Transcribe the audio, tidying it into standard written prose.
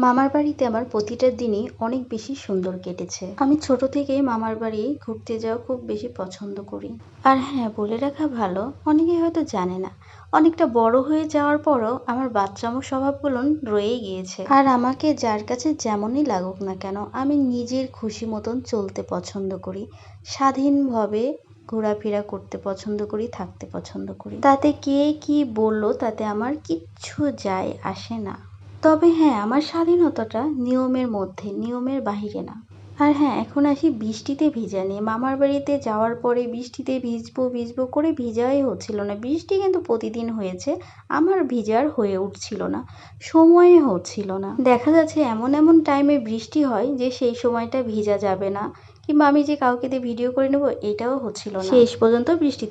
মামার বাড়িতে আমার প্রতিটা দিনই অনেক বেশি সুন্দর কেটেছে। আমি ছোট থেকেই মামার বাড়ি ঘুরতে যাওয়া খুব বেশি পছন্দ করি। আর হ্যাঁ, বলে রাখা ভালো, অনেকেই হয়তো জানে না, অনেকটা বড় হয়ে যাওয়ার পরও আমার বাচ্চামো স্বভাবগুলো রয়েই গিয়েছে। আর আমাকে যার কাছে যেমনই লাগুক না কেন, আমি নিজের খুশি মতন চলতে পছন্দ করি, স্বাধীনভাবে ঘোরাফেরা করতে পছন্দ করি, থাকতে পছন্দ করি। তাতে কে কি বললো তাতে আমার কিচ্ছু যায় আসে না। তবে হ্যাঁ, আমার স্বাধীনতাটা নিয়মের মধ্যে, নিয়মের বাহিরে না। আর হ্যাঁ, এখন আসি বৃষ্টিতে ভিজা নিয়ে। মামার বাড়িতে যাওয়ার পরে বৃষ্টিতে ভিজবো ভিজবো করে ভিজাই হচ্ছিল না। বৃষ্টি কিন্তু প্রতিদিন হয়েছে, আমার ভিজার হয়ে উঠছিল না, সময়ে হচ্ছিল না। দেখা যাচ্ছে এমন এমন টাইমে বৃষ্টি হয় যে সেই সময়টা ভিজা যাবে না, কিংবা আমি যে কাউকে দিয়ে ভিডিও করে নেবো এটাও হচ্ছিল না। শেষ পর্যন্ত বৃষ্টি